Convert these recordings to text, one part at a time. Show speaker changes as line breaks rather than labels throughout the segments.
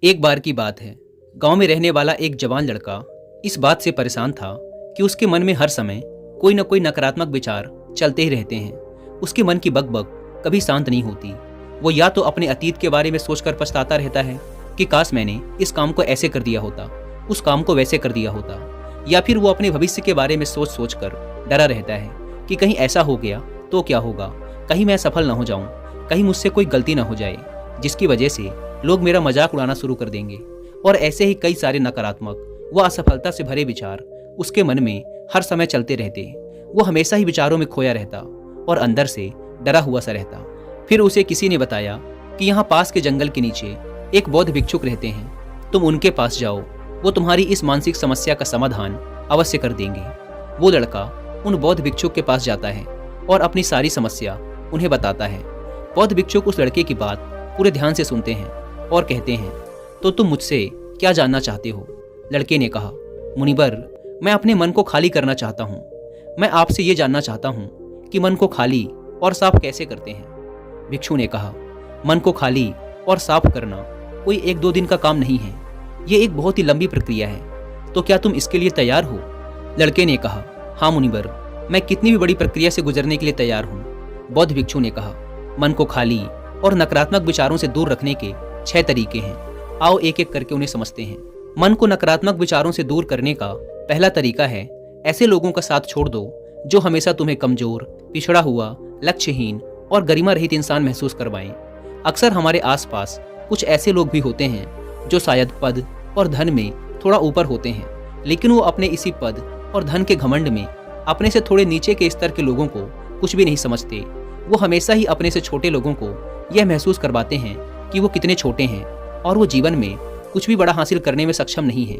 एक बार की बात है। गांव में रहने वाला एक जवान लड़का इस बात से परेशान था कि उसके मन में हर समय कोई न कोई नकारात्मक विचार चलते ही रहते हैं। उसके मन की बकबक कभी शांत नहीं होती। वो या तो अपने अतीत के बारे में सोचकर पछताता रहता है कि काश मैंने इस काम को ऐसे कर दिया होता, उस काम को वैसे कर दिया होता, या फिर वो अपने भविष्य के बारे में सोच सोच कर डरा रहता है कि कहीं ऐसा हो गया तो क्या होगा, कहीं मैं सफल ना हो जाऊं, कहीं मुझसे कोई गलती ना हो जाए जिसकी वजह से लोग मेरा मजाक उड़ाना शुरू कर देंगे। और ऐसे ही कई सारे नकारात्मक व असफलता से भरे विचार उसके मन में हर समय चलते रहते। वो हमेशा ही विचारों में खोया रहता और अंदर से डरा हुआ सा रहता। फिर उसे किसी ने बताया कि यहाँ पास के जंगल के नीचे एक बौद्ध भिक्षुक रहते हैं, तुम उनके पास जाओ, वो तुम्हारी इस मानसिक समस्या का समाधान अवश्य कर देंगे। वो लड़का उन बौद्ध भिक्षुक के पास जाता है और अपनी सारी समस्या उन्हें बताता है। बौद्ध भिक्षुक उस लड़के की बात पूरे ध्यान से सुनते हैं और कहते हैं, तो तुम मुझसे क्या जानना चाहते हो? लड़के ने कहा, मुनिवर, मैं अपने मन को खाली करना चाहता हूँ। मैं आपसे ये जानना चाहता हूँ कि मन को खाली और साफ कैसे करते हैं? भिक्षु ने कहा, मन को खाली और साफ करना कोई 1-2 दिन का काम नहीं है, ये एक बहुत ही लंबी प्रक्रिया है। तो क्या तुम इसके लिए तैयार हो? लड़के ने कहा, हाँ मुनिवर, मैं कितनी भी बड़ी प्रक्रिया से गुजरने के लिए तैयार हूँ। बौद्ध भिक्षु ने कहा, मन को खाली और नकारात्मक विचारों से दूर रखने के 6 तरीके हैं। आओ एक एक करके उन्हें समझते हैं। मन को नकारात्मक विचारों से दूर करने का पहला तरीका है, ऐसे लोगों का साथ छोड़ दो जो हमेशा तुम्हें कमजोर, पिछड़ा हुआ, लक्ष्यहीन और गरिमा रहित इंसान महसूस करवाएं। अक्सर हमारे आसपास कुछ ऐसे लोग भी होते हैं जो शायद पद और धन में थोड़ा ऊपर होते हैं, लेकिन वो अपने इसी पद और धन के घमंड में अपने से थोड़े नीचे के स्तर के लोगों को कुछ भी नहीं समझते। वो हमेशा ही अपने से छोटे लोगों को यह महसूस करवाते हैं कि वो कितने छोटे हैं और वो जीवन में कुछ भी बड़ा हासिल करने में सक्षम नहीं है।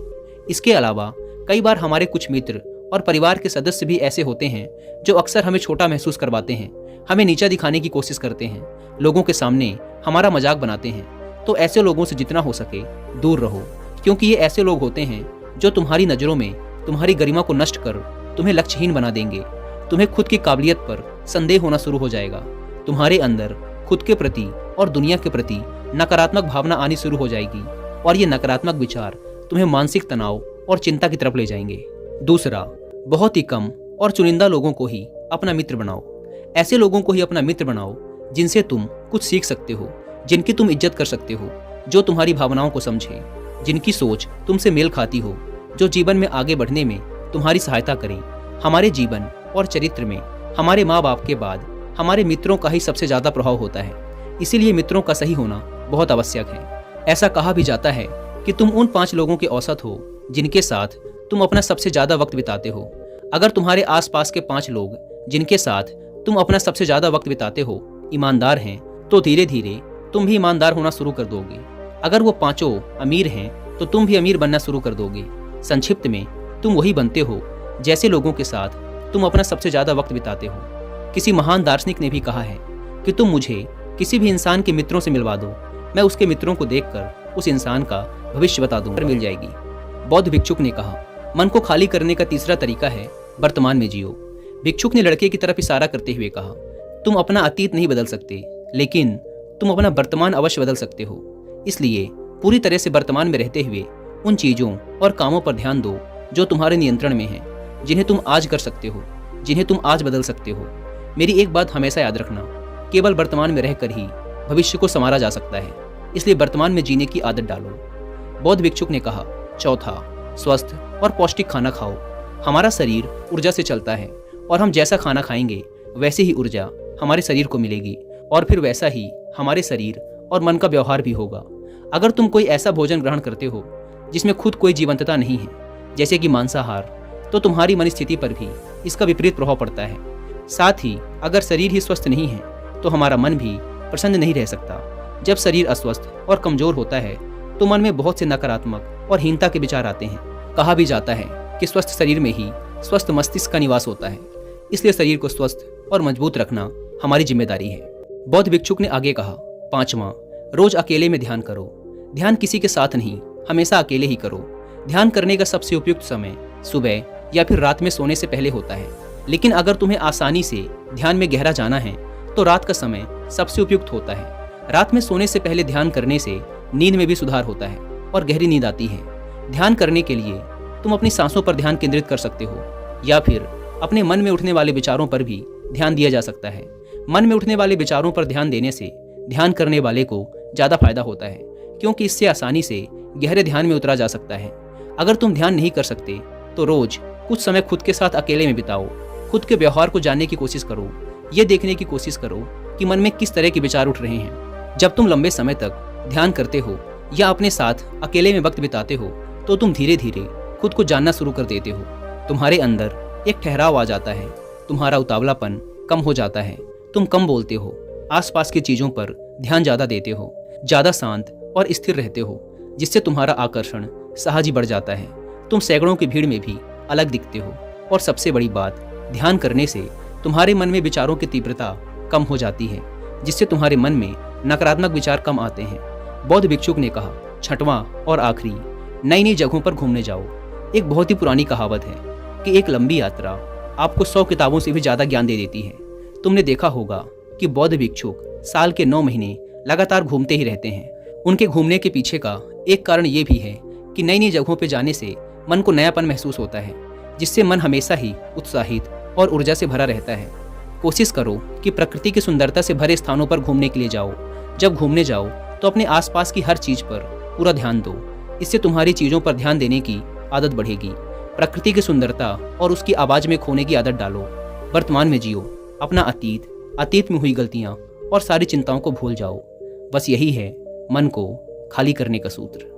इसके अलावा कई बार हमारे कुछ मित्र और परिवार के सदस्य भी ऐसे होते हैं जो अक्सर हमें छोटा महसूस करवाते हैं, हमें नीचा दिखाने की कोशिश करते हैं, लोगों के सामने हमारा मजाक बनाते हैं। तो ऐसे लोगों से जितना हो सके दूर रहो, क्योंकि ये ऐसे लोग होते हैं जो तुम्हारी नज़रों में तुम्हारी गरिमा को नष्ट कर तुम्हें लक्ष्यहीन बना देंगे। तुम्हें खुद की काबिलियत पर संदेह होना शुरू हो जाएगा। तुम्हारे अंदर खुद के प्रति और दुनिया के प्रति नकारात्मक भावना आनी शुरू हो जाएगी और ये नकारात्मक विचार तुम्हें मानसिक तनाव और चिंता की तरफ ले जाएंगे। दूसरा, बहुत ही कम और चुनिंदा लोगों को ही अपना मित्र बनाओ। ऐसे लोगों को ही अपना मित्र बनाओ जिनसे तुम कुछ सीख सकते हो, जिनकी तुम इज्जत कर सकते हो, जो तुम्हारी भावनाओं को समझे, जिनकी सोच तुमसे मेल खाती हो, जो जीवन में आगे बढ़ने में तुम्हारी सहायता करें। हमारे जीवन और चरित्र में हमारे माँ बाप के बाद हमारे मित्रों का ही सबसे ज़्यादा प्रभाव होता है। इसीलिए मित्रों का सही होना बहुत आवश्यक है। ऐसा कहा भी जाता है कि तुम उन 5 लोगों के औसत हो जिनके साथ तुम अपना सबसे ज़्यादा वक्त बिताते हो। अगर तुम्हारे आसपास के 5 लोग जिनके साथ तुम अपना सबसे ज़्यादा वक्त बिताते हो ईमानदार हैं, तो धीरे धीरे तुम भी ईमानदार होना शुरू कर दोगे। अगर वो 5 अमीर हैं तो तुम भी अमीर बनना शुरू कर दोगे। संक्षिप्त में, तुम वही बनते हो जैसे लोगों के साथ तुम अपना सबसे ज़्यादा वक्त बिताते हो। किसी महान दार्शनिक ने भी कहा है कि तुम मुझे किसी भी इंसान के मित्रों से मिलवा दो, मैं उसके मित्रों को देखकर उस इंसान का भविष्य बता दूंगा, मिल जाएगी। बौद्ध भिक्षुक ने कहा, मन को खाली करने का तीसरा तरीका है वर्तमान में जियो। भिक्षुक ने लड़के की तरफ इशारा करते हुए कहा, तुम अपना अतीत नहीं बदल सकते, लेकिन तुम अपना वर्तमान अवश्य बदल सकते हो। इसलिए पूरी तरह से वर्तमान में रहते हुए उन चीज़ों और कामों पर ध्यान दो जो तुम्हारे नियंत्रण में हैं, जिन्हें तुम आज कर सकते हो, जिन्हें तुम आज बदल सकते हो। मेरी एक बात हमेशा याद रखना, केवल वर्तमान में रहकर ही भविष्य को संवारा जा सकता है, इसलिए वर्तमान में जीने की आदत डालो। बौद्ध भिक्षुक ने कहा, चौथा, स्वस्थ और पौष्टिक खाना खाओ। हमारा शरीर ऊर्जा से चलता है और हम जैसा खाना खाएंगे वैसे ही ऊर्जा हमारे शरीर को मिलेगी और फिर वैसा ही हमारे शरीर और मन का व्यवहार भी होगा। अगर तुम कोई ऐसा भोजन ग्रहण करते हो जिसमें खुद कोई जीवंतता नहीं है, जैसे कि मांसाहार, तो तुम्हारी मन स्थिति पर भी इसका विपरीत प्रभाव पड़ता है। साथ ही अगर शरीर ही स्वस्थ नहीं है तो हमारा मन भी प्रसन्न नहीं रह सकता। जब शरीर अस्वस्थ और कमजोर होता है तो मन में बहुत से नकारात्मक और हीनता के विचार आते हैं। कहा भी जाता है कि स्वस्थ शरीर में ही स्वस्थ मस्तिष्क का निवास होता है, इसलिए शरीर को स्वस्थ और मजबूत रखना हमारी जिम्मेदारी है। बौद्ध भिक्षुक ने आगे कहा, 5वां, रोज अकेले में ध्यान करो। ध्यान किसी के साथ नहीं, हमेशा अकेले ही करो। ध्यान करने का सबसे उपयुक्त समय सुबह या फिर रात में सोने से पहले होता है, लेकिन अगर तुम्हें आसानी से ध्यान में गहरा जाना है तो रात का समय सबसे उपयुक्त होता है। रात में सोने से पहले ध्यान करने से नींद में भी सुधार होता है और गहरी नींद आती है। ध्यान करने के लिए तुम अपनी सांसों पर ध्यान केंद्रित कर सकते हो या फिर अपने मन में उठने वाले विचारों पर भी ध्यान दिया जा सकता है। मन में उठने वाले विचारों पर ध्यान देने से ध्यान करने वाले को ज़्यादा फायदा होता है, क्योंकि इससे आसानी से गहरे ध्यान में उतरा जा सकता है। अगर तुम ध्यान नहीं कर सकते तो रोज कुछ समय खुद के साथ अकेले में बिताओ। खुद के व्यवहार को जानने की कोशिश करो। ये देखने की कोशिश करो कि मन में किस तरह के विचार उठ रहे हैं। जब तुम लंबे समय तक ध्यान करते हो या अपने साथ अकेले में वक्त बिताते हो तो तुम धीरे धीरे खुद को जानना शुरू कर देते हो। तुम्हारे अंदर एक ठहराव आ जाता है, तुम्हारा उतावलापन कम हो जाता है, तुम कम बोलते हो, आसपास की चीज़ों पर ध्यान ज़्यादा देते हो, ज़्यादा शांत और स्थिर रहते हो, जिससे तुम्हारा आकर्षण सहज ही बढ़ जाता है। तुम सैकड़ों की भीड़ में भी अलग दिखते हो। और सबसे बड़ी बात, ध्यान करने से तुम्हारे मन में विचारों की तीव्रता कम हो जाती है, जिससे तुम्हारे मन में नकारात्मक विचार कम आते हैं। बौद्ध भिक्षुक ने कहा, छठवां और आखिरी, नई नई जगहों पर घूमने जाओ। एक बहुत ही पुरानी कहावत है कि एक लंबी यात्रा आपको 100 किताबों से भी ज़्यादा ज्ञान दे देती है। तुमने देखा होगा कि बौद्ध भिक्षुक साल के 9 महीने लगातार घूमते ही रहते हैं। उनके घूमने के पीछे का एक कारण ये भी है कि नई नई जगहों पर जाने से मन को नयापन महसूस होता है, जिससे मन हमेशा ही उत्साहित और ऊर्जा से भरा रहता है। कोशिश करो कि प्रकृति की सुंदरता से भरे स्थानों पर घूमने के लिए जाओ। जब घूमने जाओ तो अपने आसपास की हर चीज़ पर पूरा ध्यान दो। इससे तुम्हारी चीज़ों पर ध्यान देने की आदत बढ़ेगी। प्रकृति की सुंदरता और उसकी आवाज़ में खोने की आदत डालो। वर्तमान में जियो। अपना अतीत में हुई गलतियाँ और सारी चिंताओं को भूल जाओ। बस यही है मन को खाली करने का सूत्र।